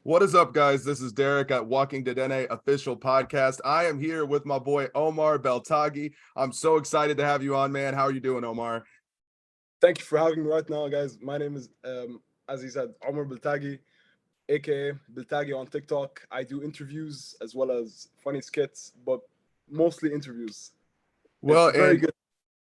What is up, guys? This is Derek at Walking TWD official podcast. I am here with my boy Omar Beltagi. I'm so excited to have you on, man. How are you doing, Omar? Thank you for having me right now, guys. My name is, as he said, Omar Beltagi, aka Beltagi on TikTok. I do interviews as well as funny skits, but mostly interviews. It's Well, very and good.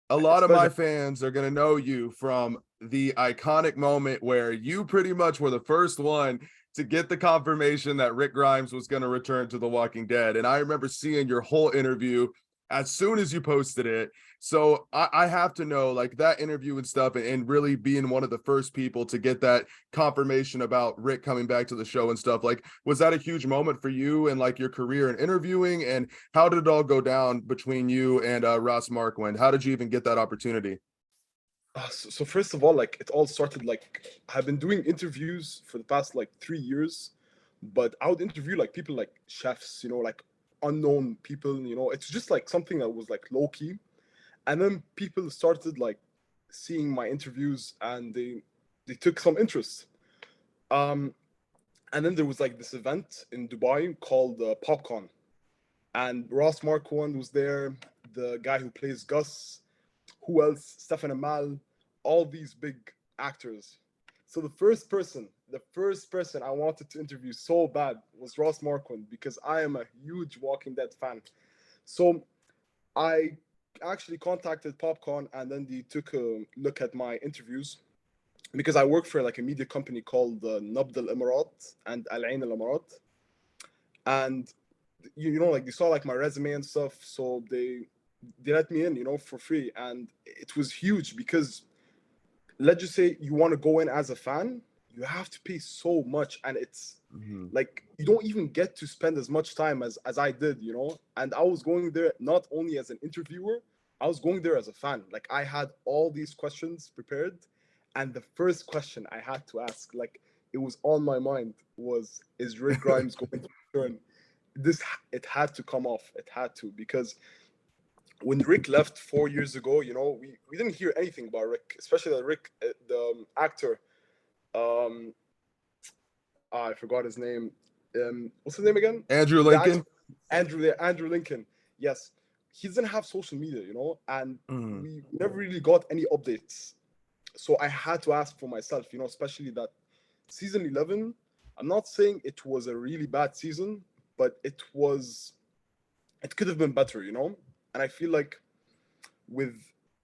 a It's lot a of pleasure. my fans are going to know you from the iconic moment where you pretty much were the first one to get the confirmation that Rick Grimes was going to return to The Walking Dead. And I remember seeing your whole interview as soon as you posted it. So I have to know, like, that interview and stuff, and really being one of the first people to get that confirmation about Rick coming back to the show and stuff. Like, was that a huge moment for you and like your career in interviewing? And how did it all go down between you and Ross Marquand? How did you even get that opportunity? So first of all, like it all started like I've been doing interviews for the past like 3 years, but I would interview like people like chefs, like unknown people. It's just like something that was like low key, and then people started like seeing my interviews and they took some interest. Um, and then there was like this event in Dubai called PopCon, and Ross Marquand was there, the guy who plays Gus, who else? Stefan Amal, all these big actors. So the first person I wanted to interview so bad was Ross Marquand because I am a huge Walking Dead fan. So I actually contacted PopCon and then they took a look at my interviews because I work for like a media company called Nabd Al Emirat and Al Ain Al Emirat, and like they saw like my resume and stuff, so they let me in, for free, and it was huge because let's just say you want to go in as a fan, you have to pay so much, and it's Mhm. like you don't even get to spend as much time as I did, and I was going there not only as an interviewer, I was going there as a fan. Like I had all these questions prepared, and the first question I had to ask, like it was on my mind, was is Rick Grimes going to return? This It had to come off, it had to, because when Rick left 4 years ago, we didn't hear anything about Rick, especially the Rick, the actor. Um, I forgot his name. What's his name again? Andrew The actor, Lincoln. Andrew Lincoln. Yes, he doesn't have social media, and Mhm. we never really got any updates. So I had to ask for myself, especially that season 11. I'm not saying it was a really bad season, but it could have been better, And I feel like with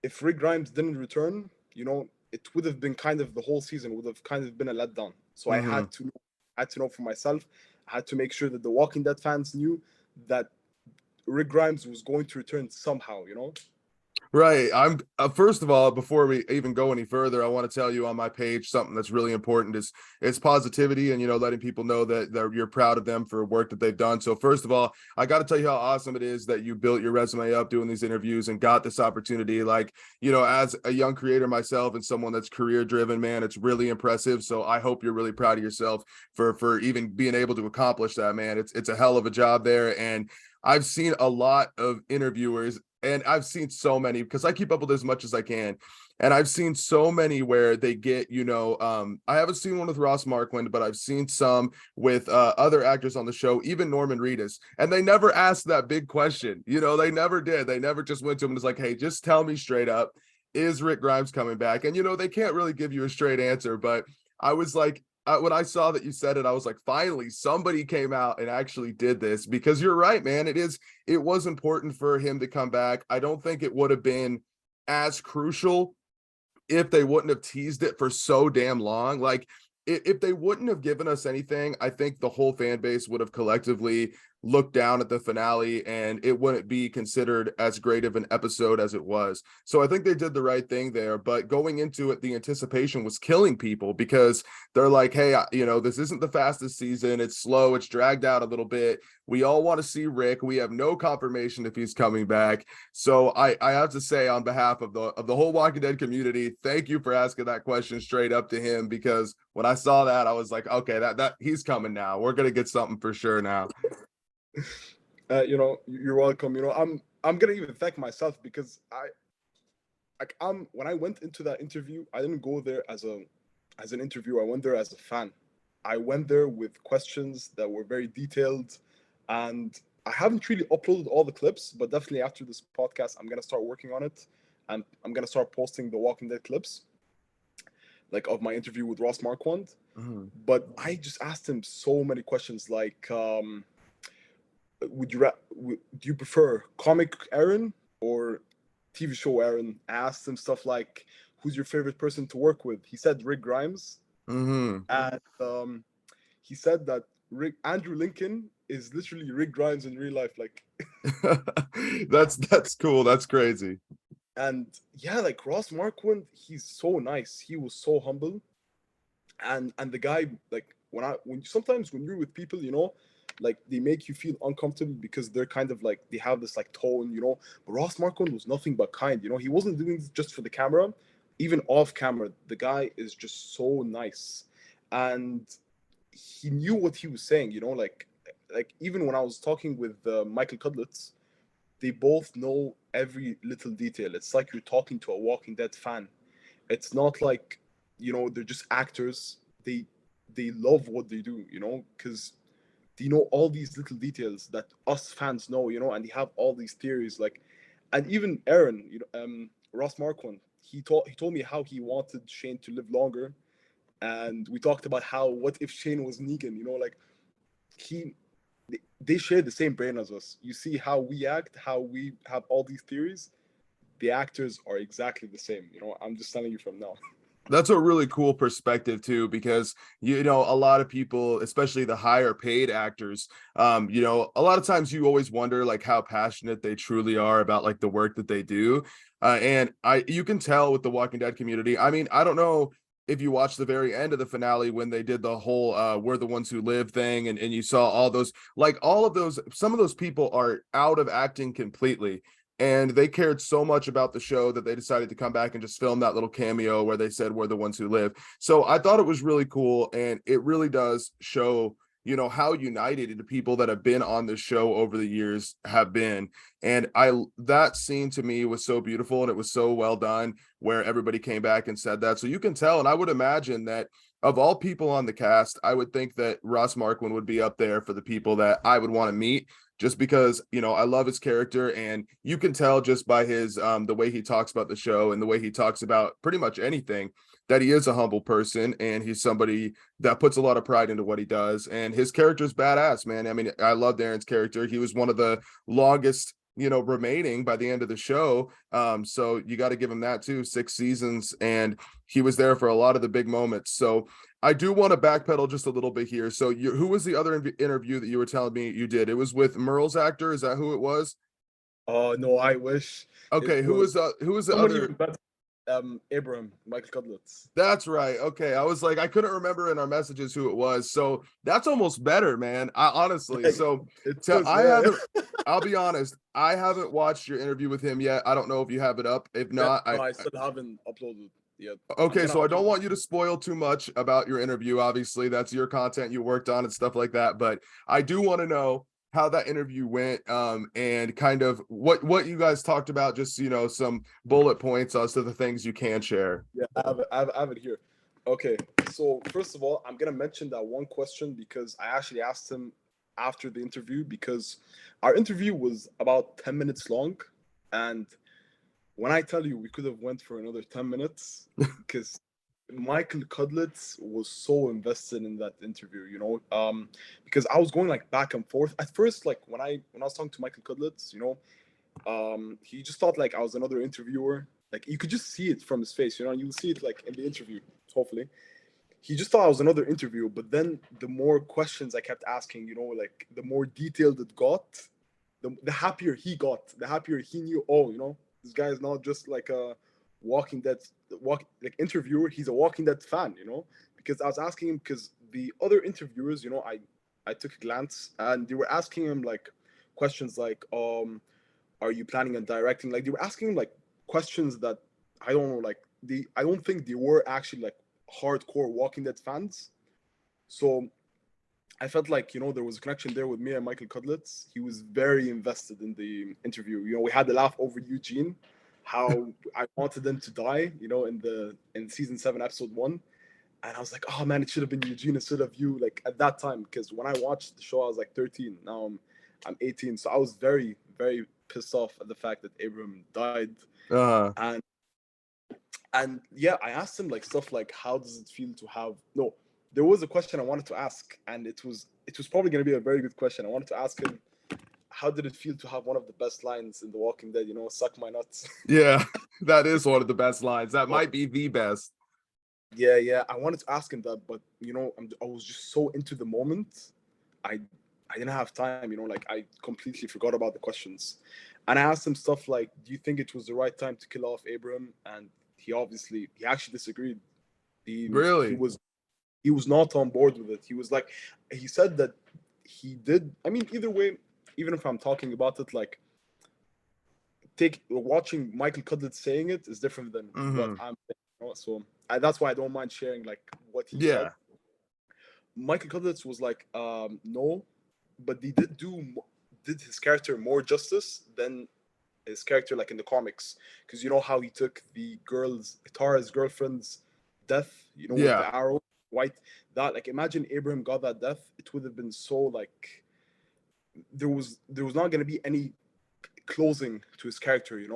if Rick Grimes didn't return, it would have been kind of the whole season would have kind of been a letdown. So Mhm. I had to know for myself. I had to make sure that the Walking Dead fans knew that Rick Grimes was going to return somehow. Right. I'm first of all, before we even go any further, I want to tell you on my page something that's really important is positivity and letting people know that you're proud of them for work that they've done. So first of all, I got to tell you how awesome it is that you built your resume up doing these interviews and got this opportunity. Like, as a young creator myself and someone that's career driven, man, it's really impressive. So I hope you're really proud of yourself for even being able to accomplish that, man. It's a hell of a job there. And I've seen a lot of interviewers and I've seen so many because I keep up with as much as I can. And I've seen so many where they get, I haven't seen one with Ross Marquand, but I've seen some with other actors on the show, even Norman Reedus. And they never asked that big question. They never did. They never just went to him and was like, hey, just tell me straight up, is Rick Grimes coming back? And, they can't really give you a straight answer. But I was like, when I saw that you said it, I was like, finally, somebody came out and actually did this because you're right, man. It was important for him to come back. I don't think it would have been as crucial if they wouldn't have teased it for so damn long. Like, if they wouldn't have given us anything, I think the whole fan base would have collectively looked down at the finale and it wouldn't be considered as great of an episode as it was. So I think they did the right thing there. But going into it, the anticipation was killing people because they're like, hey, this isn't the fastest season. It's slow. It's dragged out a little bit. We all want to see Rick. We have no confirmation if he's coming back. So I have to say on behalf of the whole Walking Dead community, thank you for asking that question straight up to him because when I saw that, I was like, okay, that he's coming now. We're gonna get something for sure now. You're welcome. I'm gonna even thank myself because when I went into that interview, I didn't go there as an interviewer. I went there as a fan. I went there with questions that were very detailed, and I haven't really uploaded all the clips, but definitely after this podcast, I'm gonna start working on it, and I'm gonna start posting the Walking Dead clips, like of my interview with Ross Marquand. Mhm. But I just asked him so many questions, like, do you prefer comic Aaron or TV show Aaron? I asked him stuff like, who's your favorite person to work with? He said Rick Grimes, Mhm. and he said that Andrew Lincoln is literally Rick Grimes in real life, like. That's cool. That's crazy. And yeah, like Ross Marquand, he's so nice. He was so humble, and the guy, like, when sometimes when you're with people, like they make you feel uncomfortable because they're kind of like they have this like tone, But Ross Marquand was nothing but kind. He wasn't doing this just for the camera. Even off camera, the guy is just so nice, and he knew what he was saying. Like even when I was talking with Michael Cudlitz, they both know every little detail. It's like you're talking to a Walking Dead fan. It's not like, they're just actors. They love what they do, because they know all these little details that us fans know, and they have all these theories. Like, and even Aaron, Ross Marquand, he told me how he wanted Shane to live longer, and we talked about how what if Shane was Negan, like he they share the same brain as us. You see how we act, how we have all these theories. The actors are exactly the same. I'm just telling you from now. That's a really cool perspective too, because a lot of people, especially the higher paid actors, a lot of times you always wonder like how passionate they truly are about like the work that they do. And you can tell with the Walking Dead community. I mean, I don't know if you watched the very end of the finale when they did the whole we're the ones who live thing, and you saw all those, like all of those, some of those people are out of acting completely, and they cared so much about the show that they decided to come back and just film that little cameo where they said we're the ones who live. So I thought it was really cool, and it really does show how united the people that have been on the show over the years have been. And that scene to me was so beautiful, and it was so well done where everybody came back and said that. So you can tell, and I would imagine that of all people on the cast, I would think that Ross Marquand would be up there for the people that I would want to meet, just because I love his character, and you can tell just by his the way he talks about the show and the way he talks about pretty much anything, that he is a humble person, and he's somebody that puts a lot of pride into what he does, and his character's badass, man. I mean, I love Darren's character. He was one of the longest remaining by the end of the show, so you got to give him that too, 6 seasons, and he was there for a lot of the big moments. So I do want to backpedal just a little bit here. So who was the other interview that you were telling me you did? It was with Merle's actor. Is that who it was? Oh no, I wish it Okay, was who was the someone even other? better. Abraham, Michael Cudlitz. That's right. Okay, I was like, I couldn't remember in our messages who it was. So that's almost better, man. I honestly. So It I yeah. haven't. I'll be honest. I haven't watched your interview with him yet. I don't know if you have it up. If Yeah, not, no, I still haven't uploaded yet. I'm okay, gonna so I don't upload. want you to spoil too much about your interview. Obviously, that's your content you worked on and stuff like that. But I do want to know how that interview went, and kind of what you guys talked about. Just some bullet points as to the things you can share. Yeah, I have it here. Okay, so first of all, I'm gonna mention that one question because I actually asked him after the interview, because our interview was about 10 minutes long, and when I tell you we could have went for another 10 minutes, because Michael Cudlitz was so invested in that interview, because I was going like back and forth at first, like when I was talking to Michael Cudlitz, he just thought like I was another interviewer. Like you could just see it from his face, you'll see it like in the interview, hopefully. He just thought I was another interview, but then the more questions I kept asking, like the more detailed it got, the happier he got, the happier he knew, oh, this guy is not just like a walking dead like interviewer, he's a Walking Dead fan, because I was asking him, because the other interviewers, I took a glance and they were asking him like questions like, are you planning on directing? Like they were asking him like questions that I don't know, like I don't think they were actually like hardcore Walking Dead fans. So I felt like there was a connection there with me and Michael Cudlitz. He was very invested in the interview. We had a laugh over Eugene, how I wanted them to die. In season 7, episode 1, And I was like, oh man, it should have been Eugene instead of you. Like at that time, because when I watched the show, I was like 13. Now I'm 18, so I was very very pissed off at the fact that Abraham died. Uh, And yeah, I asked him like stuff like, how does it feel to have no? There was a question I wanted to ask, and it was probably going to be a very good question. I wanted to ask him, how did it feel to have one of the best lines in The Walking Dead? You know, suck my nuts. yeah, that is one of the best lines. That might be the best. Yeah, yeah. I wanted to ask him that, but I was just so into the moment. I I didn't have time. Like I completely forgot about the questions, and I asked him stuff like, "Do you think it was the right time to kill off Abraham?" And he actually disagreed. He Really? was he was not on board with it. He said that he did. I mean, either way, even if I'm talking about it, like take watching Michael Cudlitz saying it is different than what Hmm. I'm saying. So that's why I don't mind sharing like what he said. Yeah. Michael Cudlitz was like, no, but he did his character more justice than his character like in the comics, because you know how he took the Tara's girlfriend's death, with Yeah. the arrow, white. That like imagine Abraham got that death, it would have been so like there was not gonna be any closing to his character, At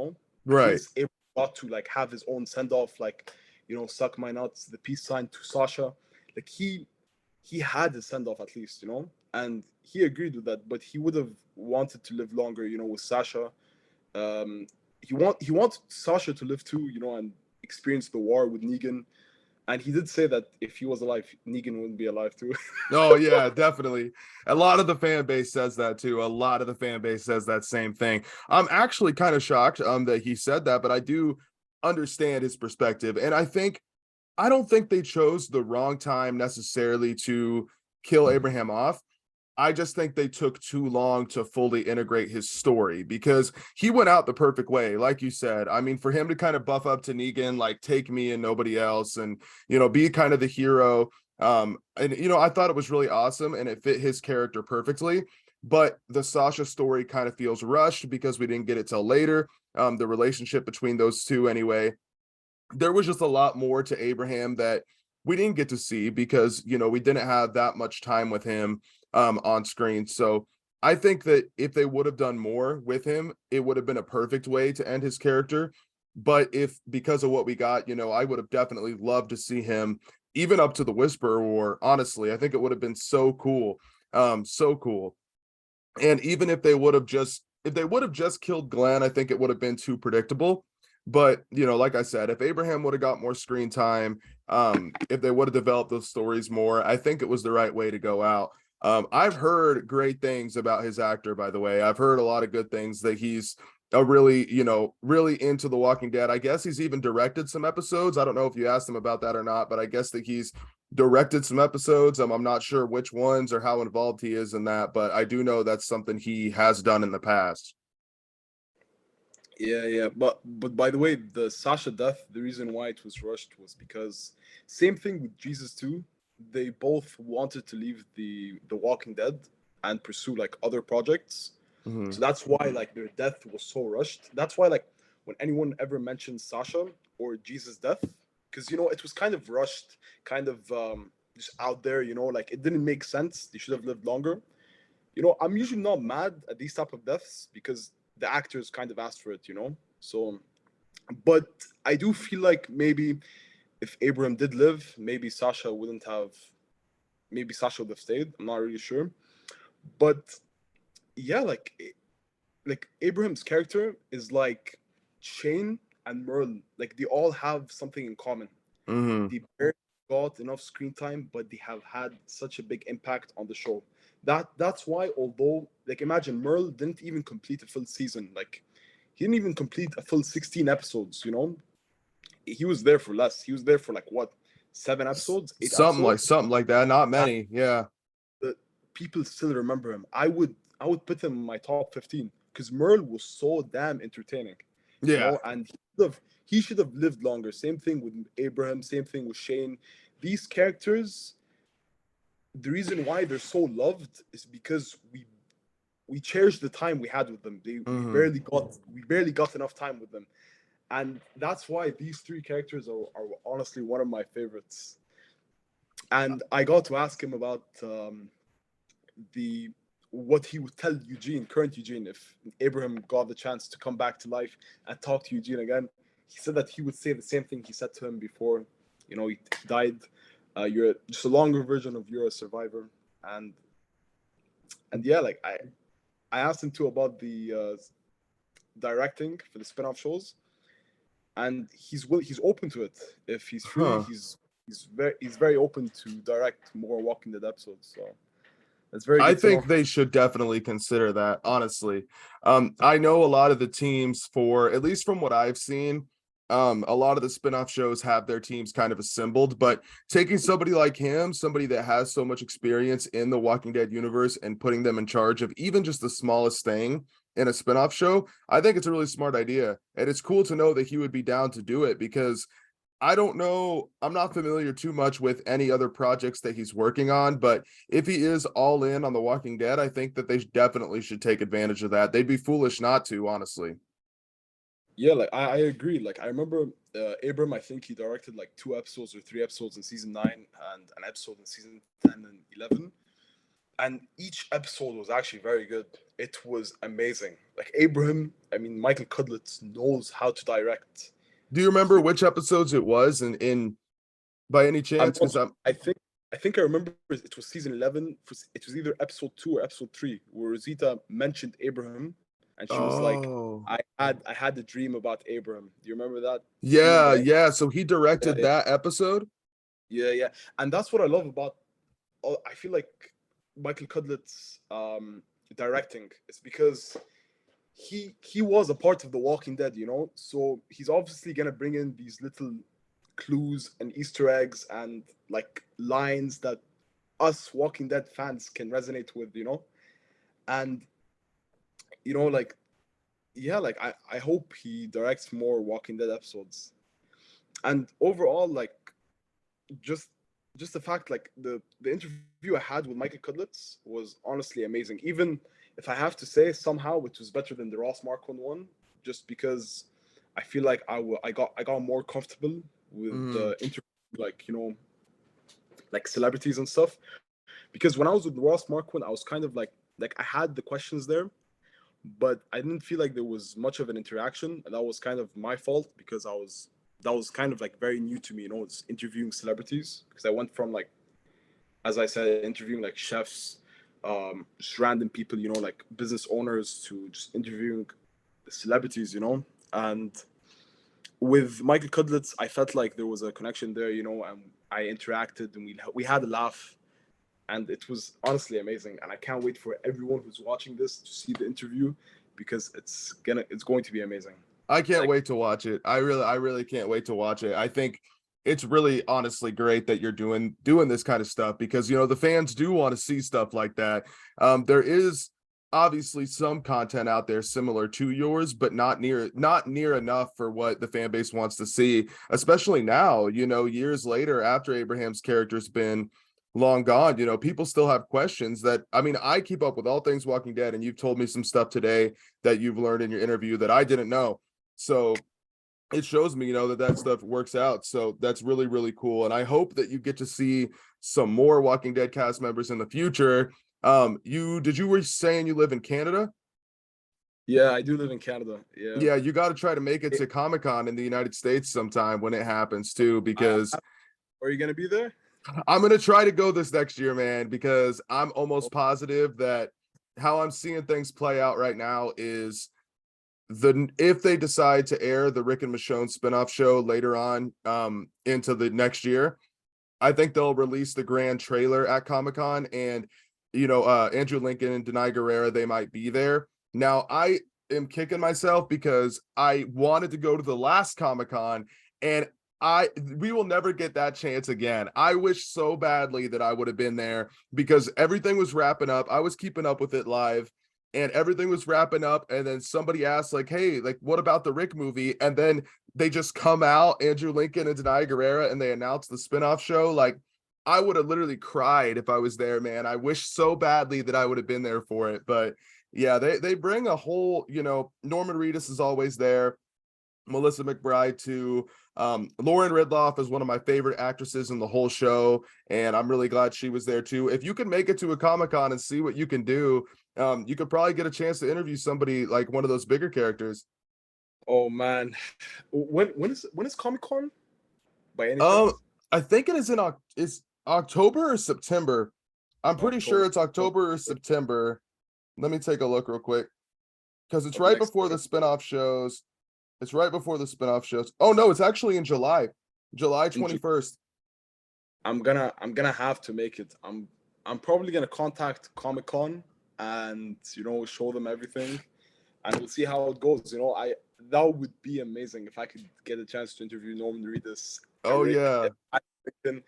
Right. least Abraham got to like have his own send off, like suck my nuts, the peace sign to Sasha. Like he had his send off at least, and he agreed with that. But he would have wanted to live longer, with Sasha. He wanted Sasha to live too, and experience the war with Negan. And he did say that if he was alive, Negan wouldn't be alive too. Oh yeah, definitely. A lot of the fan base says that too. A lot of the fan base says that same thing. I'm actually kind of shocked that he said that, but I do understand his perspective. And I don't think they chose the wrong time necessarily to kill Abraham off. I just think they took too long to fully integrate his story because he went out the perfect way. Like you said, I mean, for him to kind of buff up to Negan, like take me and nobody else, and, be kind of the hero. And, I thought it was really awesome and it fit his character perfectly. But the Sasha story kind of feels rushed because we didn't get it till later. The relationship between those two, anyway, there was just a lot more to Abraham that we didn't get to see because we didn't have that much time with him on screen. So I think that if they would have done more with him, it would have been a perfect way to end his character. But if because of what we got, I would have definitely loved to see him even up to the Whisper War. Honestly, I think it would have been so cool, so cool. And even if they would have just killed Glenn, I think it would have been too predictable. But like I said, if Abraham would have got more screen time, if they would have developed those stories more, I think it was the right way to go out. I've heard great things about his actor, by the way. I've heard a lot of good things that he's a really, really into The Walking Dead. I guess he's even directed some episodes. I don't know if you asked him about that or not, but I guess that he's directed some episodes. I'm not sure which ones or how involved he is in that, but I do know that's something he has done in the past. Yeah, yeah. But by the way, the Sasha death, the reason why it was rushed was because same thing with Jesus too. They both wanted to leave the Walking Dead and pursue like other projects. Mhm. So that's why like their death was so rushed. That's why like when anyone ever mentions Sasha or Jesus' death, because it was kind of rushed, kind of just out there, like it didn't make sense. They should have lived longer. I'm usually not mad at these type of deaths because the actors kind of asked for it. So, but I do feel like maybe if Abraham did live, maybe Sasha would have stayed. I'm not really sure. But yeah, like Abraham's character is like Shane and Merle. Like they all have something in common. Mhm. They barely got enough screen time, but they have had such a big impact on the show. That's why, although, like, imagine Merle didn't even complete a full season. Like, he didn't even complete a full 16 episodes. He was there for less. He was there for like what, 7 episodes, 8 episodes. Something like that. Not And many. Yeah. the people still remember him. I would put him in my top 15 because Merle was so damn entertaining, Yeah. and he should have lived longer. Same thing with Abraham. Same thing with Shane. These characters, the reason why they're so loved is because we cherish the time we had with them. We Mhm. barely got enough time with them, and that's why these three characters are honestly one of my favorites. And I got to ask him about the what he would tell Eugene, current Eugene, if Abraham got the chance to come back to life and talk to Eugene again. He said that he would say the same thing he said to him before, he died. You're just a longer version of you're a survivor, and yeah, like I asked him too about the directing for the spin-off shows, and he's open to it. If he's free, Huh. he's very open to direct more Walking Dead episodes. So that's very I good to know. think they should definitely consider that, honestly. I know a lot of the teams for, at least from what I've seen, a lot of the spin-off shows have their teams kind of assembled, but taking somebody like him, somebody that has so much experience in the Walking Dead universe, and putting them in charge of even just the smallest thing in a spin-off show, I think it's a really smart idea. And it's cool to know that he would be down to do it, because I don't know, I'm not familiar too much with any other projects that he's working on, but if he is all in on The Walking Dead, I think that they definitely should take advantage of that. They'd be foolish not to, honestly. Yeah, like I agree. Like I remember Abram, I think he directed like 2 episodes or 3 episodes in season 9 and an episode in season 10 and 11. And each episode was actually very good. It was amazing. Like Abraham, I mean Michael Cudlitz knows how to direct. Do you remember He, which episodes it was in by any I'm chance? not, Because I'm I think I remember it was season 11. It was either episode 2 or episode 3 where Rosita mentioned Abraham, and she was like, oh I had a dream about Abraham. Do you remember that scene yeah, where yeah. So he yeah, directed yeah, that episode. yeah, yeah. And that's what I love about I feel like Michael Cudlitz directing is because he was a part of The Walking Dead, so he's obviously gonna bring in these little clues and Easter eggs and like lines that us Walking Dead fans can resonate with, and like yeah, like I hope he directs more Walking Dead episodes. And overall, like just just the fact, like the interview I had with Michael Cudlitz was honestly amazing. Even if I have to say, somehow it was better than the Ross Marquand one, just because I feel like I got more comfortable with Mhm. the interview, like like celebrities and stuff. Because when I was with Ross Marquand, I was kind of like I had the questions there, but I didn't feel like there was much of an interaction, and that was kind of my fault because that was kind of like very new to me, it's interviewing celebrities, because I went from, like, as I said, interviewing like chefs, just random people, like business owners, to just interviewing celebrities, and with Michael Cudlitz, I felt like there was a connection there, and I interacted, and we had a laugh, and it was honestly amazing. And I can't wait for everyone who's watching this to see the interview, because it's going to be amazing. I can't Like, wait to watch it. I really can't wait to watch it. I think it's really honestly great that you're doing this kind of stuff, because the fans do want to see stuff like that. There is obviously some content out there similar to yours, but not near enough for what the fan base wants to see, especially now, years later, after Abraham's character's been long gone. People still have questions that, I mean, I keep up with all things Walking Dead, and you've told me some stuff today that you've learned in your interview that I didn't know. So it shows me, that stuff works out. So that's really, really cool. And I hope that you get to see some more Walking Dead cast members in the future. You were saying you live in Canada? yeah, I do live in Canada. Yeah. Yeah, you got to try to make it It, to Comic-Con in the United States sometime when it happens too, I, because are you gonna be there? I'm gonna try to go this next year, man, because I'm almost positive that how I'm seeing things play out right now is if they decide to air the Rick and Michonne spinoff show later on into the next year, I think they'll release the grand trailer at Comic-Con, and Andrew Lincoln and Denai Guerrera, they might be there. Now I am kicking myself because I wanted to go to the last Comic-Con, and we will never get that chance again. I wish so badly that I would have been there, because everything was wrapping up. I was keeping up with it live, and everything was wrapping up, and then somebody asked, like, hey, like, what about the Rick movie? And then they just come out, Andrew Lincoln and Denai Guerrera, and they announce the spinoff show. Like, I would have literally cried if I was there, man. I wish so badly that I would have been there for it. But yeah, they bring a whole, Norman Reedus is always there, Melissa McBride too. Lauren Ridloff is one of my favorite actresses in the whole show, and I'm really glad she was there too. If you can make it to a Comic-Con and see what you can do, you could probably get a chance to interview somebody like one of those bigger characters. Oh man, when is Comic Con by any Um, chance? I think it is it's October or September. I'm pretty sure October. it's October or September. Let me take a look real quick because it's Of right next before year. the spinoff shows. It's right before the spinoff shows. Oh no, it's actually in July, July In Ju- 21st. I'm gonna have to make it. I'm probably gonna contact Comic Con and show them everything, and we'll see how it goes. I That would be amazing if I could get a chance to interview Norman Reedus, Oh Eric, yeah. Clinton,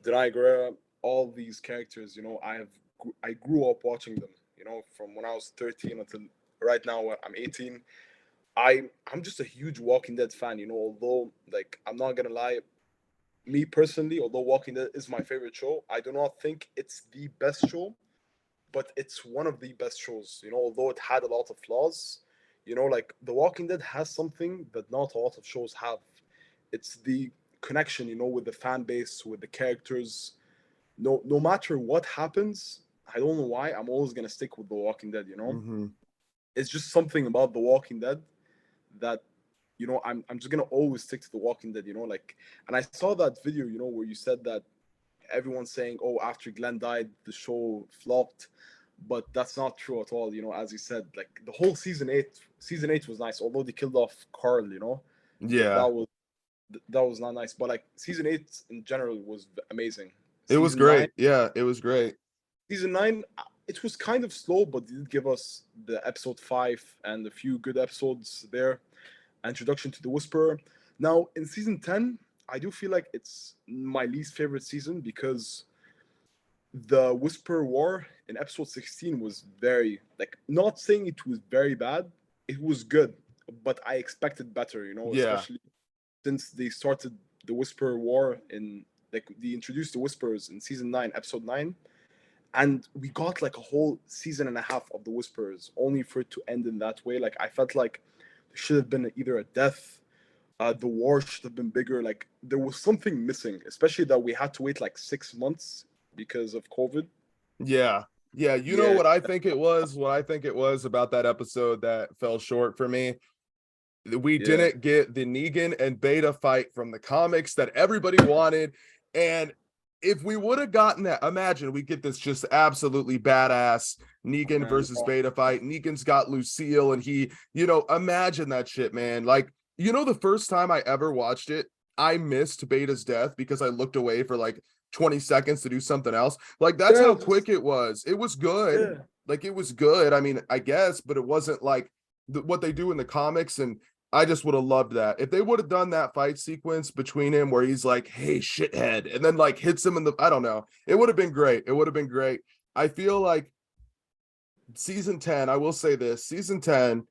Denai Guerrera, all these characters. I grew up watching them. From when I was 13 until right now I'm 18. I'm just a huge Walking Dead fan. Although like I'm not gonna lie, me personally, although Walking Dead is my favorite show, I do not think it's the best show, but it's one of the best shows. Although it had a lot of flaws, like The Walking Dead has something that not a lot of shows have. It's the connection, with the fan base, with the characters. No matter what happens, I don't know why I'm always gonna stick with The Walking Dead. Hmm. It's just something about The Walking Dead that I'm just gonna always stick to The Walking Dead. Like, and I saw that video, where you said that everyone's saying, oh, after Glenn died, the show flopped, but that's not true at all. As you said, like the whole season 8 was nice, although they killed off Carl. That Yeah, was not nice, but like season 8 in general was amazing. it was Season nine, great. Yeah, it was great. season 9, it was kind of slow, but they did give us the episode 5 and a few good episodes there. Introduction to the Whisperer. Now in season 10, I do feel like it's my least favorite season because the Whisperer War in episode 16 was very, like, not saying it was very bad, it was good, but I expected better, Yeah. especially since they started the Whisperer War in, like, they introduced the Whisperers in season 9, episode 9, and we got like a whole season and a half of the Whisperers only for it to end in that way. Like, I felt like there should have been either a death, the war should have been bigger. Like, there was something missing, especially that we had to wait like 6 months because of COVID. Yeah. Yeah, you know Yeah, what I think it was? What I think it was about that episode that fell short for me? We yeah, didn't get the Negan and Beta fight from the comics that everybody wanted. And if we would have gotten that, imagine we get this just absolutely badass Negan man. versus Oh, Beta fight. Negan's got Lucille, and imagine that shit, man. Like, the first time I ever watched it, I missed Beta's death because I looked away for like 20 seconds to do something else. Like, that's yeah, how just quick it was. It was good. yeah, Like, it was good. I mean, I guess, but it wasn't like what they do in the comics. And I just would have loved that. If they would have done that fight sequence between him where he's like, hey, shithead, and then like hits him in the, I don't know. It would have been great. It would have been great. I feel like season 10, I will say this, season 10,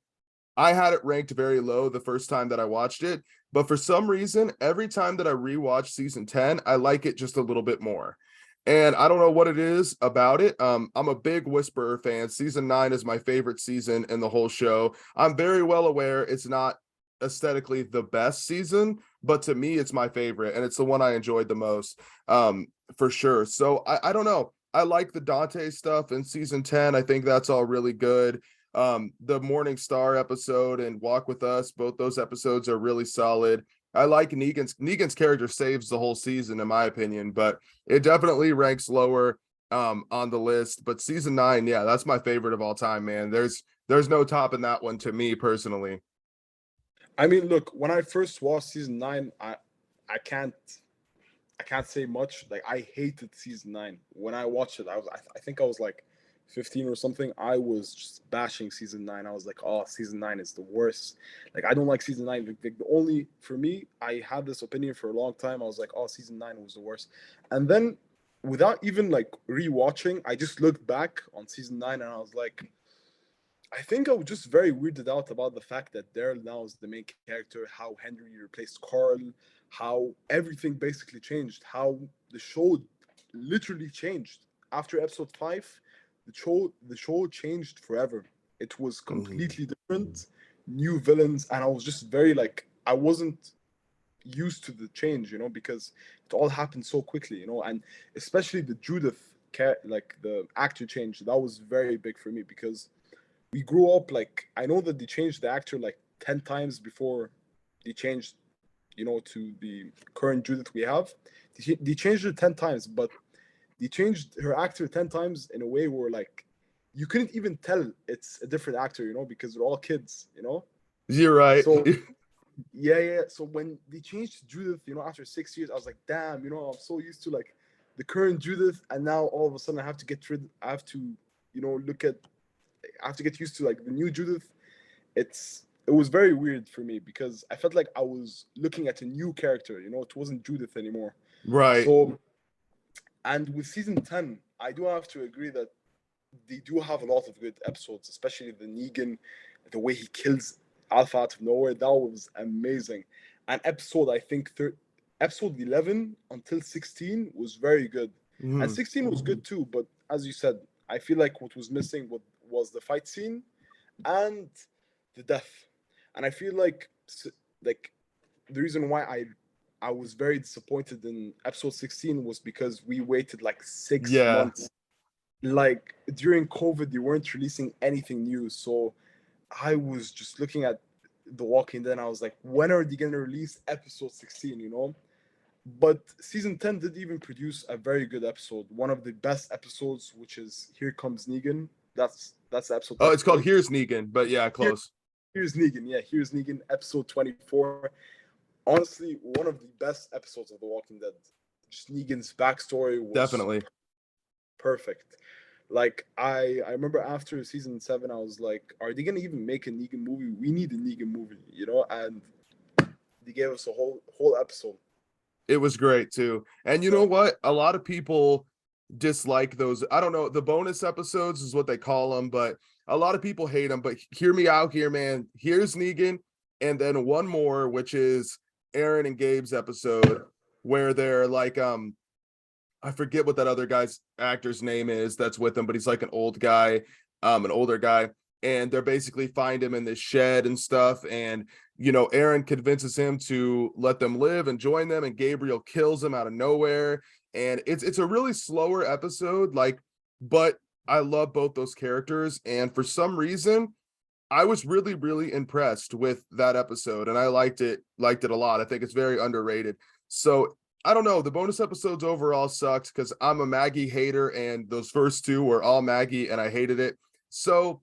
I had it ranked very low the first time that I watched it, but for some reason, every time that I rewatch season 10, I like it just a little bit more. And I don't know what it is about it. I'm a big Whisperer fan. Season 9 is my favorite season in the whole show. I'm very well aware it's not aesthetically the best season, but to me, it's my favorite, and it's the one I enjoyed the most, for sure. So I don't know. I like the Dante stuff in season 10. I think that's all really good. The Morning Star episode and Walk With Us, both those episodes are really solid. I like Negan's character saves the whole season in my opinion, but it definitely ranks lower on the list. But season 9, yeah, that's my favorite of all time, man. There's no topping that one to me personally. I mean, look, when I first watched season 9, I can't I can't say much. Like, I hated season 9. When I watched it, I think I was like 15 or something. I was just bashing season 9. I was like, oh, season 9 is the worst. Like, I don't like season 9. The only, for me, I had this opinion for a long time. I was like, oh, season 9 was the worst. And then without even like rewatching, I just looked back on season 9 and I was like, I think I was just very weirded out about the fact that Daryl now is the main character, how Henry replaced Carl, how everything basically changed, how the show literally changed. After episode 5, the show changed forever. It was Mhm. completely different, new villains, and I was just very like I wasn't used to the change, you know, because it all happened so quickly, you know, and especially the Judith, like the actor change, that was very big for me because we grew up like I know that they changed the actor like 10 times before they changed, you know, to the current Judith we have. They changed her 10 times, but they changed her actor 10 times in a way where like you couldn't even tell it's a different actor, you know, because they're all kids, you know. You're right. So yeah, yeah. So when they changed Judith, you know, after 6 years, I was like, damn, you know, I'm so used to like the current Judith, and now all of a sudden I have to, you know, I have to get used to like the new Judith. It was very weird for me because I felt like I was looking at a new character, you know, it wasn't Judith anymore. Right. So, and with season 10, I do have to agree that they do have a lot of good episodes, especially the Negan, the way he kills Alpha out of nowhere. That was amazing. And episode 11 until 16 was very good. And Mhm. 16 was good too, but as you said, I feel like what was missing was the fight scene and the death. And I feel like the reason why I was very disappointed in episode 16 was because we waited like six Yeah. months like during COVID, they weren't releasing anything new. So I was just looking at The Walking Dead and I was like, when are they gonna release episode 16, you know? But season 10 did even produce a very good episode. One of the best episodes, which is Here Comes Negan. That's the episode Oh, it's called 24. Here's Negan, but yeah, Here, close. here's Negan. Yeah, here's Negan, episode 24. Honestly, one of the best episodes of The Walking Dead. Just Negan's backstory was Definitely. perfect. Like I remember after season 7, I was like, are they gonna even make a Negan movie? We need a Negan movie, you know? And they gave us a whole episode. It was great too. And you know Yeah. what? A lot of people dislike those. I don't know. The bonus episodes is what they call them, but a lot of people hate them. But hear me out here, man. Here's Negan. And then one more, which is Aaron and Gabe's episode where they're like, I forget what that other guy's actor's name is that's with him, but he's like an old guy, an older guy, and they're basically find him in this shed and stuff. And Aaron convinces him to let them live and join them, and Gabriel kills him out of nowhere. And it's a really slower episode, like, but I love both those characters, and for some reason, I was really, really impressed with that episode, and I liked it a lot. I think it's very underrated. So I don't know. The bonus episodes overall sucked because I'm a Maggie hater, and those first two were all Maggie, and I hated it. So,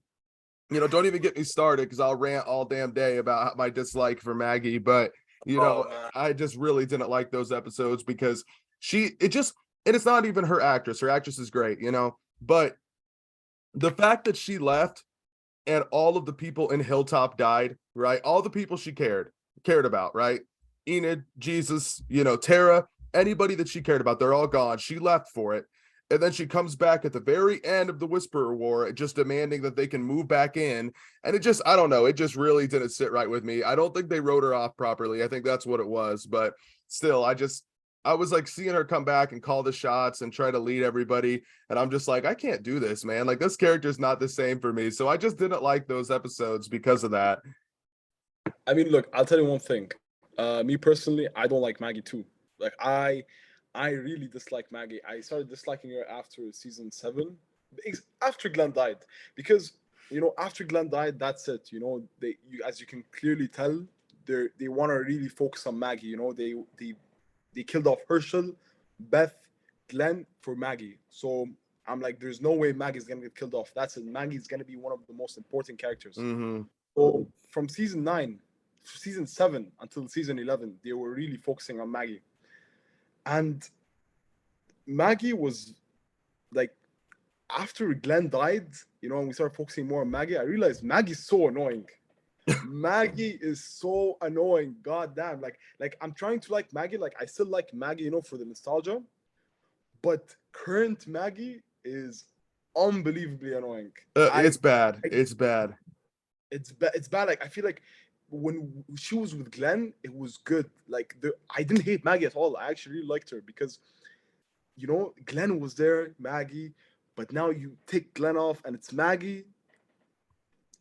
don't even get me started because I'll rant all damn day about my dislike for Maggie. But Oh man. I just really didn't like those episodes because and it's not even her actress. Her actress is great, but the fact that she left and all of the people in Hilltop died, right? All the people she cared about, right? Enid, Jesus, Tara, anybody that she cared about, they're all gone. She left for it. And then she comes back at the very end of the Whisperer War, just demanding that they can move back in. And I don't know, it just really didn't sit right with me. I don't think they wrote her off properly. I think that's what it was. But still, I was like seeing her come back and call the shots and try to lead everybody. And I'm just like, I can't do this, man. Like, this character's not the same for me. So I just didn't like those episodes because of that. I mean, look, I'll tell you one thing. Me personally, I don't like Maggie too. Like I really dislike Maggie. I started disliking her after season 7, after Glenn died, because after Glenn died, that's it. As you can clearly tell, they want to really focus on Maggie. They killed off Herschel, Beth, Glenn for Maggie. So I'm like, there's no way Maggie's gonna get killed off. That's it. Maggie's gonna be one of the most important characters. Mm-hmm. So from season 7 until season 11, they were really focusing on Maggie. And Maggie was like, after Glenn died, and we started focusing more on Maggie, I realized Maggie's so annoying. Maggie is so annoying. God damn. Like I'm trying to like Maggie. Like I still like Maggie, for the nostalgia. But current Maggie is unbelievably annoying. It's bad. I It's bad. it's bad. Like I feel like when she was with Glenn, it was good. Like I didn't hate Maggie at all. I actually really liked her because Glenn was there, Maggie, but now you take Glenn off and it's Maggie.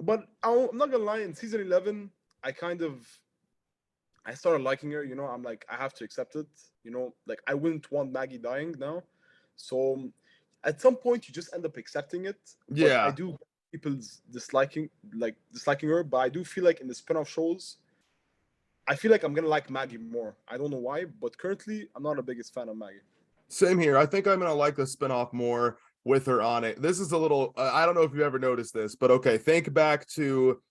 But I'm not gonna lie, in season 11, I kind of I started liking her. I'm like, I have to accept it. Like I wouldn't want Maggie dying now. So at some point, you just end up accepting it. But I Yeah. do people's disliking her. But I do feel like in the spin-off shows, I feel like I'm gonna like Maggie more. I don't know why, but currently, I'm not the biggest fan of Maggie. Same here. I think I'm gonna like the spinoff more with her on it. This is a little. I don't know if you've ever noticed this, but okay. Think back to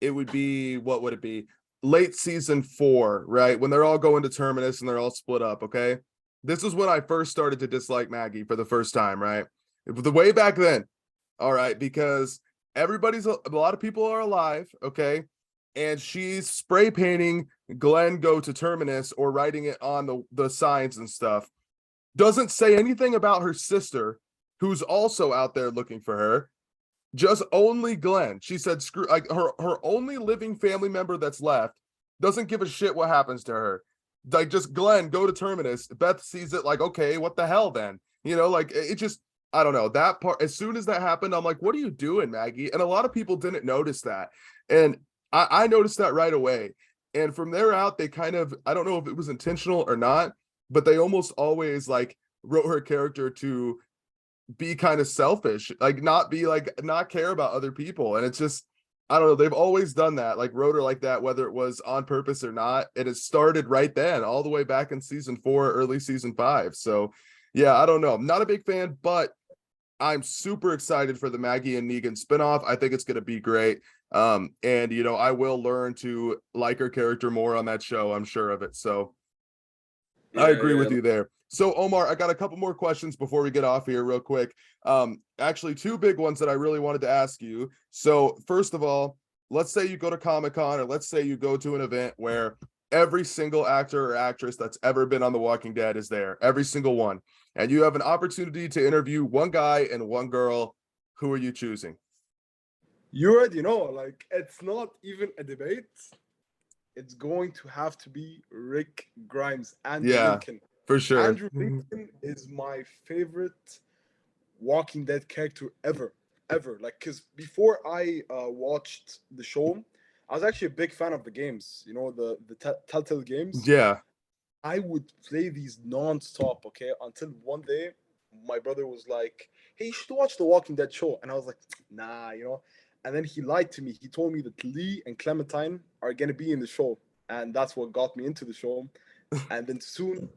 it would be what would it be? Late season 4, right? When they're all going to Terminus and they're all split up. Okay, this is when I first started to dislike Maggie for the first time, right? The way back then. All right, because a lot of people are alive. Okay, and she's spray painting Glenn go to Terminus or writing it on the signs and stuff, doesn't say anything about her sister, who's also out there looking for her. Just only Glenn. She said, "Screw like her only living family member that's left doesn't give a shit what happens to her. Like just Glenn, go to Terminus." Beth sees it like, okay, what the hell then? Like it just I don't know that part. As soon as that happened, I'm like, what are you doing, Maggie? And a lot of people didn't notice that, and I noticed that right away. And from there out, they kind of I don't know if it was intentional or not, but they almost always like wrote her character to be kind of selfish, like not care about other people. And it's just, I don't know, they've always done that, like wrote her like that, whether it was on purpose or not. And it started right then, all the way back in season 4, early season 5. So yeah, I don't know. I'm not a big fan, but I'm super excited for the Maggie and Negan spinoff. I think it's going to be great. And I will learn to like her character more on that show. I'm sure of it. So I Yeah, agree yeah. with you there. So Omar, I got a couple more questions before we get off here real quick. Actually two big ones that I really wanted to ask you. So first of all, let's say you go to Comic-Con, or let's say you go to an event where every single actor or actress that's ever been on The Walking Dead is there, every single one. And you have an opportunity to interview one guy and one girl. Who are you choosing? You already know, like it's not even a debate. It's going to have to be Rick Grimes, Andrew Yeah, Lincoln. for sure. Andrew Lincoln is my favorite Walking Dead character ever, ever. Like, cause before I watched the show, I was actually a big fan of the games. The Telltale games. Yeah. I would play these non-stop, okay, until one day my brother was like, "Hey, you should watch the Walking Dead show," and I was like, "Nah." And then he lied to me. He told me that Lee and Clementine are gonna be in the show, and that's what got me into the show. And then soon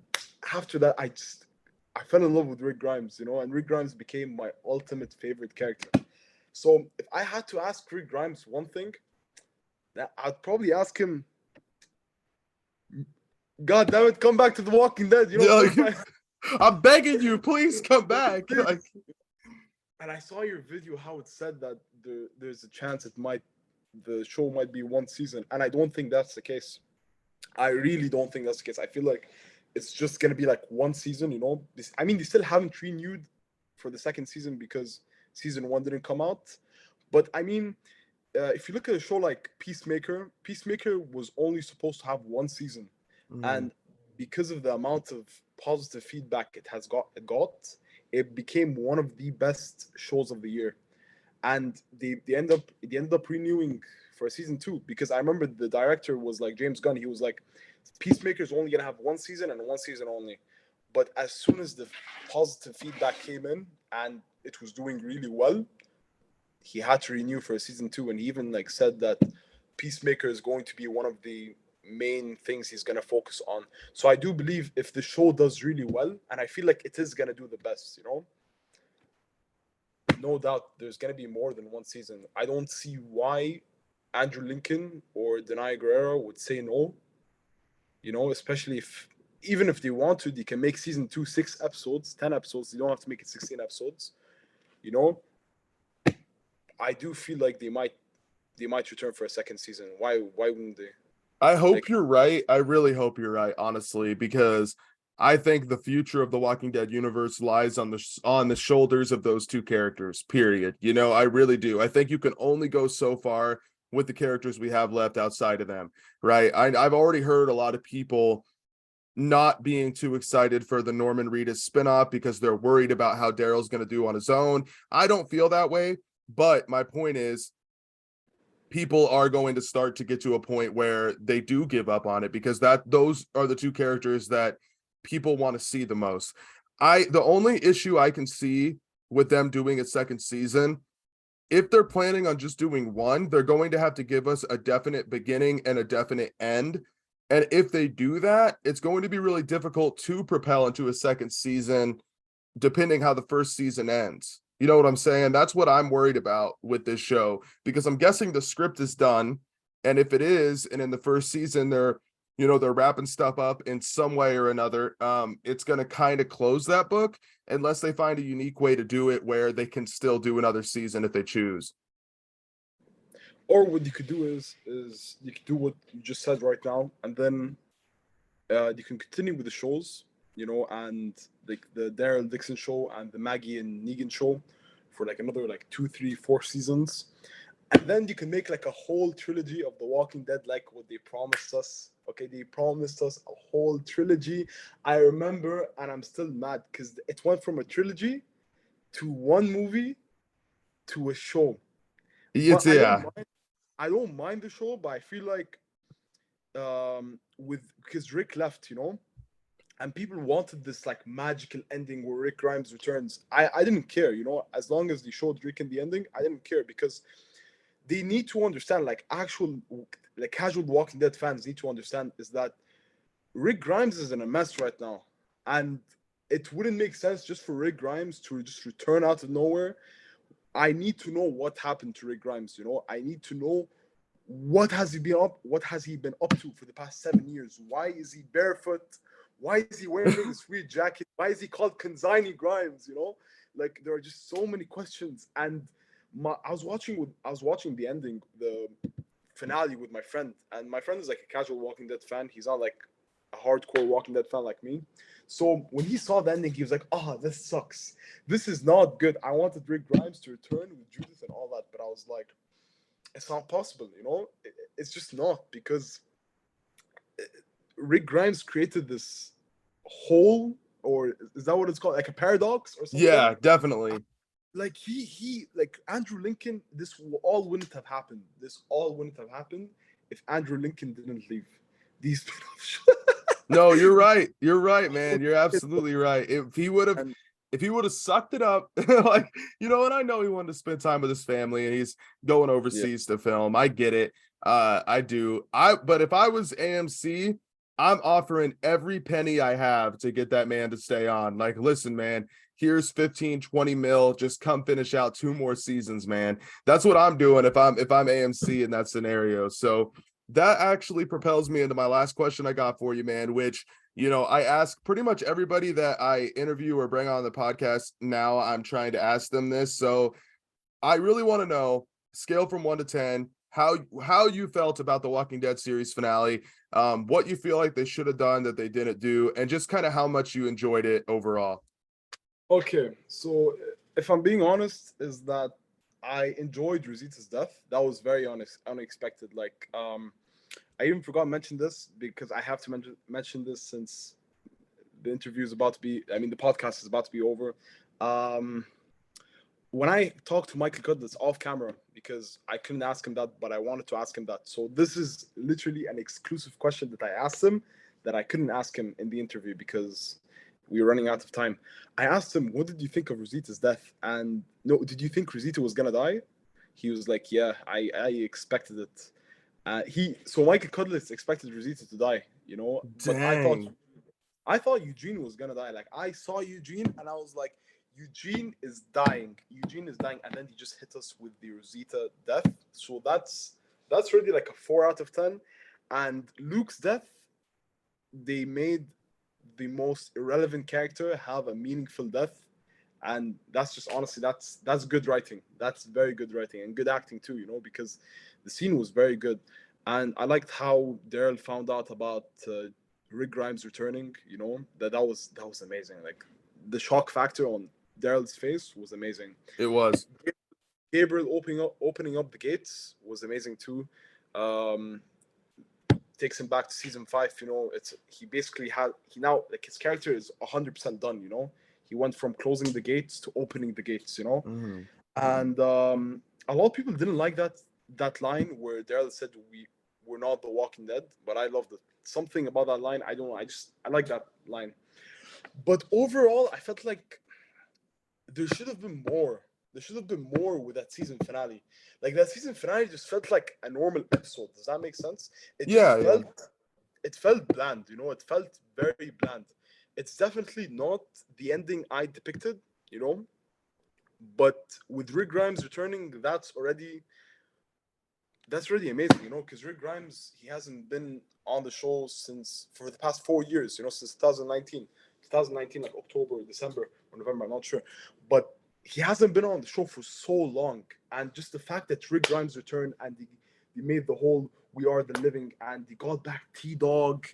after that, I fell in love with Rick Grimes, and Rick Grimes became my ultimate favorite character. So if I had to ask Rick Grimes one thing, I'd probably ask him, "God damn it, come back to The Walking Dead," Yeah, first like, time. I'm begging you, please come back. Like, Please. And I saw your video how it said that there's a chance the show might be one season, and I don't think that's the case. I really don't think that's the case. I feel like it's just gonna be like one season. I mean, they still haven't renewed for the second season because season one didn't come out. But I mean, if you look at a show like Peacemaker was only supposed to have one season, mm, and because of the amount of positive feedback it became one of the best shows of the year. And they ended up renewing for season two, because I remember the director was like James Gunn. He was like, Peacemaker's only gonna have one season and one season only. But as soon as the positive feedback came in and it was doing really well, he had to renew for season two. And he even like said that Peacemaker is going to be one of the main things he's gonna focus on. So I do believe if the show does really well, and I feel like it is gonna do the best, no doubt there's gonna be more than one season. I don't see why Andrew Lincoln or Denai Guerrero would say no. Especially if, even if they want to, they can make season two 6 episodes, 10 episodes. They don't have to make it 16 episodes. You know, I do feel like they might return for a second season. Why wouldn't they? I hope Like, you're right. I really hope you're right, honestly, because I think the future of the Walking Dead universe lies on the shoulders of those two characters. Period. I really do. I think you can only go so far with the characters we have left outside of them, right? I've already heard a lot of people not being too excited for the Norman Reedus spinoff because they're worried about how Daryl's going to do on his own. I don't feel that way, but my point is people are going to start to get to a point where they do give up on it, because those are the two characters that people want to see the most. The only issue I can see with them doing a second season, if they're planning on just doing one, they're going to have to give us a definite beginning and a definite end. And if they do that, it's going to be really difficult to propel into a second season, depending how the first season ends. You know what I'm saying? That's what I'm worried about with this show, because I'm guessing the script is done. And if it is, and in the first season, they're wrapping stuff up in some way or another, it's going to kind of close that book unless they find a unique way to do it where they can still do another season if they choose. Or what you could do is you could do what you just said right now, and then you can continue with the shows, and the Daryl Dixon show and the Maggie and Negan show for like another like 2, 3, 4 seasons, and then you can make like a whole trilogy of The Walking Dead, like what they promised us. Okay, they promised us a whole trilogy. I remember, and I'm still mad because it went from a trilogy to one movie to a show. It's, But yeah. I don't mind the show, but I feel like with because Rick left, and people wanted this like magical ending where Rick Grimes returns. I didn't care, as long as they showed Rick in the ending, I didn't care, because they need to understand, like actual like casual Walking Dead fans need to understand is that Rick Grimes is in a mess right now, and it wouldn't make sense just for Rick Grimes to just return out of nowhere. I need to know what happened to Rick Grimes. I need to know what has he been up to for the past 7 years. Why is he barefoot? Why is he wearing this weird jacket? Why is he called Kanzani Grimes? Like there are just so many questions. And I was watching the ending, the finale with my friend, and my friend is like a casual Walking Dead fan. He's not like a hardcore Walking Dead fan like me. So when he saw the ending, he was like, "Oh, this sucks. This is not good. I wanted Rick Grimes to return with Judith and all that," but I was like, "It's not possible. It's just not, because Rick Grimes created this hole, or is that what it's called, like a paradox or something?" Yeah, definitely. Like he like Andrew Lincoln, this all wouldn't have happened. This all wouldn't have happened if Andrew Lincoln didn't leave. These No, you're right. You're right, man. You're absolutely right. and If he would have sucked it up, like, and I know he wanted to spend time with his family and he's going yeah, overseas to film. I get it. I do. But if I was AMC, I'm offering every penny I have to get that man to stay on. Like, listen, man, here's 15, 20 mil. Just come finish out 2 more seasons, man. That's what I'm doing if I'm AMC in that scenario. So that actually propels me into my last question I got for you, man, which, I ask pretty much everybody that I interview or bring on the podcast. Now I'm trying to ask them this. So I really want to know, scale from 1 to 10, how you felt about the Walking Dead series finale, what you feel like they should have done that they didn't do, and just kind of how much you enjoyed it overall. okay. So if I'm being honest, is that I enjoyed Rosita's death. That was very unexpected. Like I even forgot to mention this because I have to mention this since the interview is about to be. I mean, the podcast is about to be over. Um, when I talked to Michael Cudlitz off camera, because I couldn't ask him that, but I wanted to ask him that. So this is literally an exclusive question that I asked him that I couldn't ask him in the interview because we were running out of time. I asked him, "What did you think of Rosita's death?" And no, did you think Rosita was gonna die? He was like, "Yeah, I expected it." So Michael Cudlitz expected Rosita to die, but Dang. I thought Eugene was gonna die. Like I saw Eugene and I was like, Eugene is dying. Eugene is dying, and then he just hit us with the Rosita death. So that's really like a 4 out of 10. And Luke's death, they made the most irrelevant character have a meaningful death, and that's just honestly that's good writing. That's very good writing and good acting too. Because the scene was very good, and I liked how Daryl found out about Rick Grimes returning. That was amazing. Like the shock factor on Daryl's face was amazing. It was. Gabriel opening up the gates was amazing too. Um, Takes him back to season 5. It's he basically had he now like his character is 100% done. He went from closing the gates to opening the gates. Mhm. And a lot of people didn't like that. that line where Daryl said we're not the Walking Dead, but I loved it. Something about that line, I don't know. I like that line. But overall, I felt like there should have been more. There should have been more with that season finale. Like that season finale just felt like a normal episode. Does that make sense? It Yeah, just yeah. felt bland, it felt very bland. It's definitely not the ending I depicted, you know. But with Rick Grimes returning, that's already amazing, because Rick Grimes, he hasn't been on the show since for the past 4 years, since 2019, like October, December, or November, I'm not sure. But he hasn't been on the show for so long. And just the fact that Rick Grimes returned and they made the whole We Are the Living and they got back T Dog.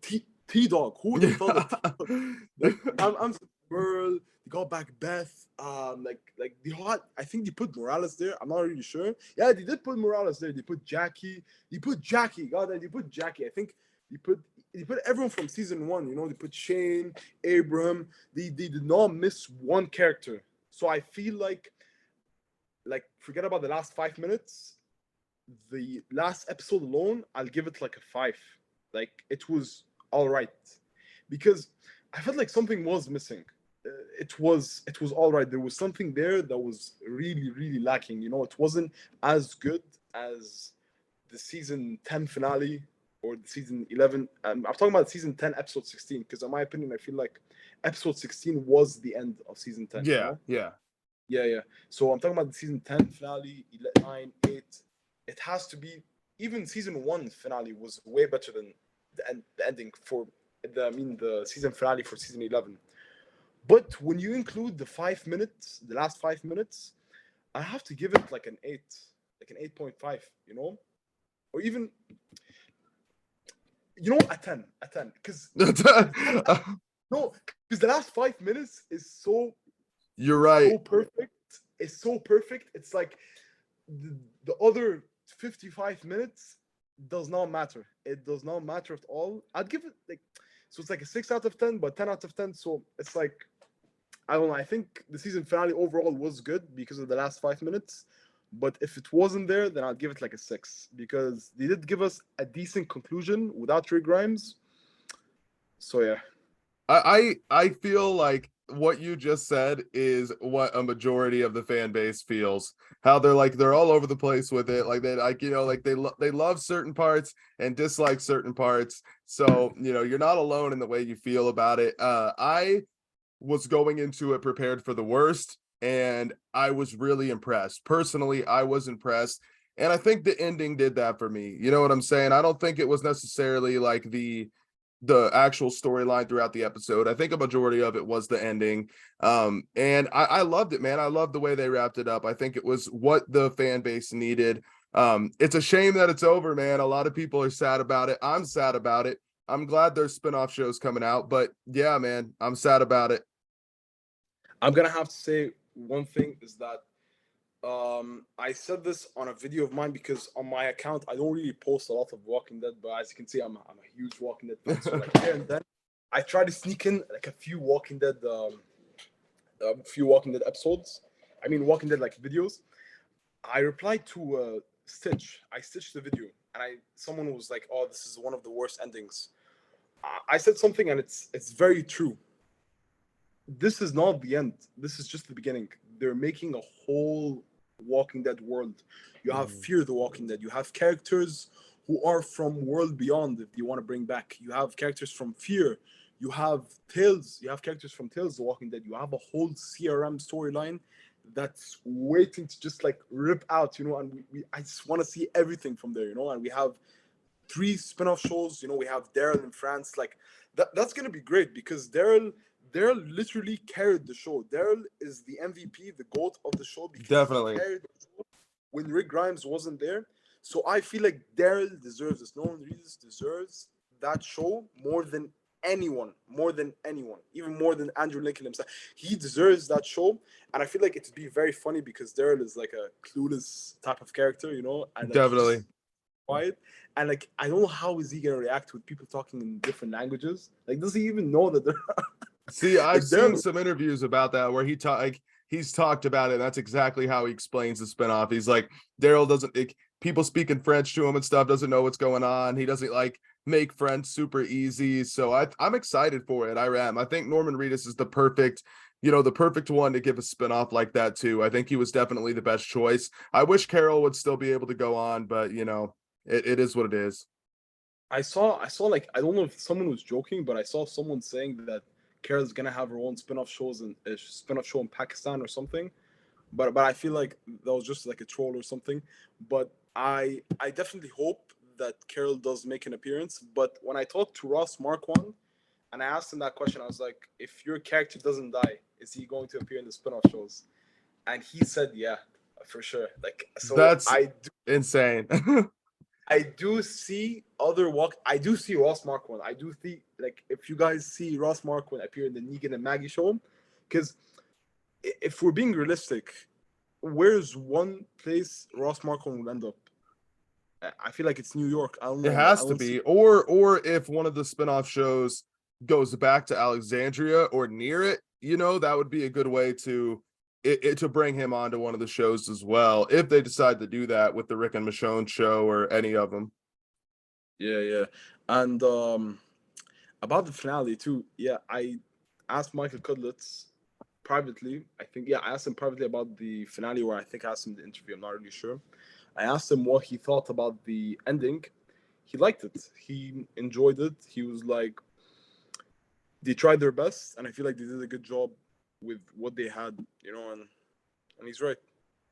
T Dog. Who would have thought that T-Dog? Like I'm Merle, they got back Beth. Like they had, I think they put Morales there. I'm not really sure. Yeah, they did put Morales there. They put Jackie. They put Jackie. God, they put Jackie. I think they put everyone from season one. They put Shane, Abraham. They did not miss one character. So I feel like forget about the last 5 minutes. The last episode alone, I'll give it like a 5. Like it was all right because I felt like something was missing. It was all right. There was something there that was really really lacking. It wasn't as good as the season 10 finale or the season 11. I'm talking about season 10, episode 16, because in my opinion, I feel like episode 16 was the end of season 10. Yeah, yeah. Yeah, yeah. So I'm talking about the season 10 finale, 9, 8. It has to be, even season 1 finale was way better than the ending for the season finale for season 11. But when you include the last 5 minutes, I have to give it like an 8, like an 8.5, or even, a 10, because no, because the last 5 minutes is You're right. so perfect. It's so perfect. It's like the other 55 minutes does not matter. It does not matter at all. I'd give it so it's like a 6 out of 10, but 10 out of 10. So it's like, I don't know. I think the season finale overall was good because of the last 5 minutes. But if it wasn't there, then I'd give it like a 6 because they did give us a decent conclusion without Rick Grimes. So yeah. I feel like what you just said is what a majority of the fan base feels. How they're all over the place with it. Like they love certain parts and dislike certain parts. So, you're not alone in the way you feel about it. I was going into it prepared for the worst, and I was really impressed. Personally, I was impressed. And I think the ending did that for me. You know what I'm saying? I don't think it was necessarily like the actual storyline throughout the episode. I think a majority of it was the ending. And I loved it, man. I loved the way they wrapped it up. I think it was what the fan base needed. It's a shame that it's over, man. A lot of people are sad about it. I'm sad about it. I'm glad there's spinoff shows coming out, but yeah, man, I'm sad about it. I'm gonna have to say one thing is that I said this on a video of mine because on my account I don't really post a lot of Walking Dead, but as you can see, I'm a huge Walking Dead fan. So like here and then, I try to sneak in like a few Walking Dead episodes. I mean Walking Dead like videos. I replied to Stitch. I stitched the video, and someone was like, "Oh, this is one of the worst endings." I said something, and it's very true. This is not the end. This is just the beginning. They're making a whole Walking Dead world. You have Fear the Walking Dead. You have characters who are from World Beyond if you want to bring back. You have characters from Fear. You have Tales. You have characters from Tales the Walking Dead. You have a whole CRM storyline that's waiting to just like rip out, and I just want to see everything from there, and we have 3 spin-off shows. We have Daryl in France. Like that's gonna be great because Daryl literally carried the show. Daryl is the MVP, the GOAT of the show because Definitely. he carried the show when Rick Grimes wasn't there. So I feel like Daryl deserves this. Nolan Reedus deserves that show more than anyone, even more than Andrew Lincoln himself. He deserves that show, and I feel like it'd be very funny because Daryl is like a clueless type of character, and like, Definitely. quiet, and like I don't know how is he gonna react with people talking in different languages. Like, does he even know that they're See, I've like, seen some interviews about that where he's talked about it. And that's exactly how he explains the spinoff. He's like, Daryl doesn't people speaking French to him and stuff, doesn't know what's going on. He doesn't like make friends super easy. So I'm excited for it. I am. I think Norman Reedus is the perfect, the perfect one to give a spinoff like that too. I think he was definitely the best choice. I wish Carol would still be able to go on, but it is what it is. I saw like, I don't know if someone was joking, but I saw someone saying that Carol's gonna have her own spin-off shows and a spin-off show in Pakistan or something. But I feel like that was just like a troll or something. But I definitely hope that Carol does make an appearance. But when I talked to Ross Marquand and I asked him that question, I was like, if your character doesn't die, is he going to appear in the spin-off shows? And he said, yeah, for sure. Like, so That's insane. I do see other walk. I do see Ross Marquand. I do see, like, if you guys see Ross Marquand appear in the Negan and Maggie show, because if we're being realistic, where's one place Ross Marquand will end up? I feel like it's New York. I don't know. It Like, I has to don't see. be, or if one of the spin-off shows goes back to Alexandria or near it, that would be a good way to bring him onto one of the shows as well, if they decide to do that with the Rick and Michonne show or any of them. Yeah, yeah. And about the finale too. Yeah, I asked Michael Cudlitz privately. I think, yeah, I asked him privately about the finale, or I think I asked him in the interview. I'm not really sure. I asked him what he thought about the ending. He liked it. He enjoyed it. He was like, they tried their best, and I feel like they did a good job with what they had, and he's right.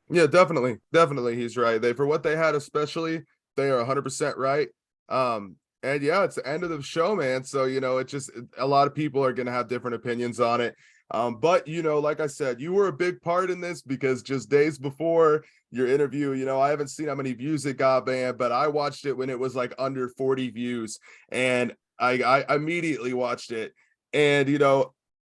Yeah, definitely he's right. They, for what they had especially, they are 100% right. And yeah, it's the end of the show, man. So it just, a lot of people are going to have different opinions on it. But like I said, you were a big part in this, because just days before your interview, I haven't seen how many views it got, man, but I watched it when it was like under 40 views, and I immediately watched it. And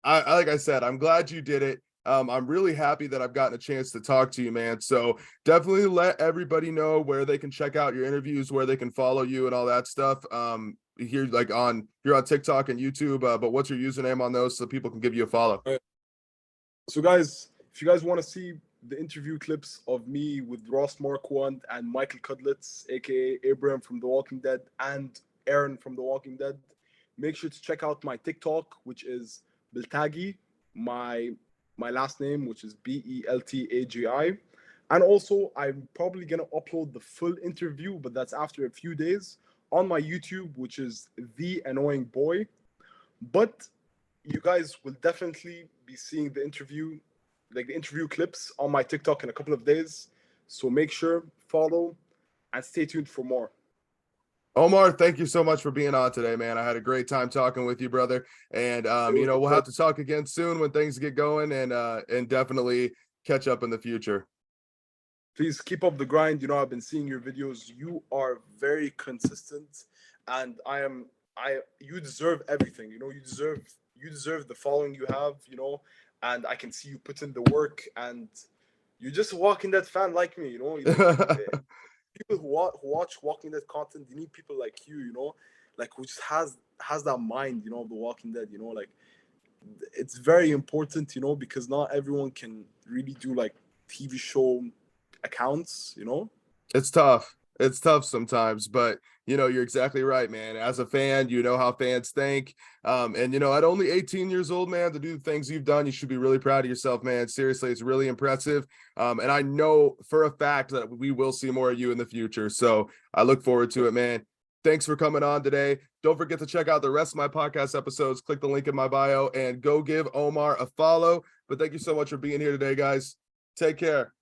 I like I said, I'm glad you did it. I'm really happy that I've gotten a chance to talk to you, man. So definitely let everybody know where they can check out your interviews, where they can follow you and all that stuff. Here, like you're on TikTok and YouTube, but what's your username on those so people can give you a follow? All right. So, guys, if you guys want to see the interview clips of me with Ross Marquand and Michael Cudlitz, aka Abraham from The Walking Dead, and Aaron from The Walking Dead, make sure to check out my TikTok, which is Beltagi, my last name, which is Beltagi. And also, I'm probably gonna upload the full interview, but that's after a few days, on my YouTube, which is The Annoying Boy. But you guys will definitely be seeing the interview, like the interview clips, on my TikTok in a couple of days. So make sure, follow, and stay tuned for more. Omar, thank you so much for being on today, man. I had a great time talking with you, brother. And It was a we'll have pleasure. to talk again soon when things get going, and definitely catch up in the future. Please keep up the grind. I've been seeing your videos. You are very consistent, and you deserve everything. You deserve the following you have. And I can see you put in the work, and you're just a Walking Dead fan like me. People who watch Walking Dead content, they need people like you. Like, who just has that mind. Of the Walking Dead. Like, it's very important. Because not everyone can really do like TV show accounts. It's tough. It's tough sometimes, but you're exactly right, man. As a fan, you know how fans think. And at only 18 years old, man, to do the things you've done, you should be really proud of yourself, man. Seriously, it's really impressive. And I know for a fact that we will see more of you in the future. So I look forward to it, man. Thanks for coming on today. Don't forget to check out the rest of my podcast episodes. Click the link in my bio and go give Omar a follow. But thank you so much for being here today, guys. Take care.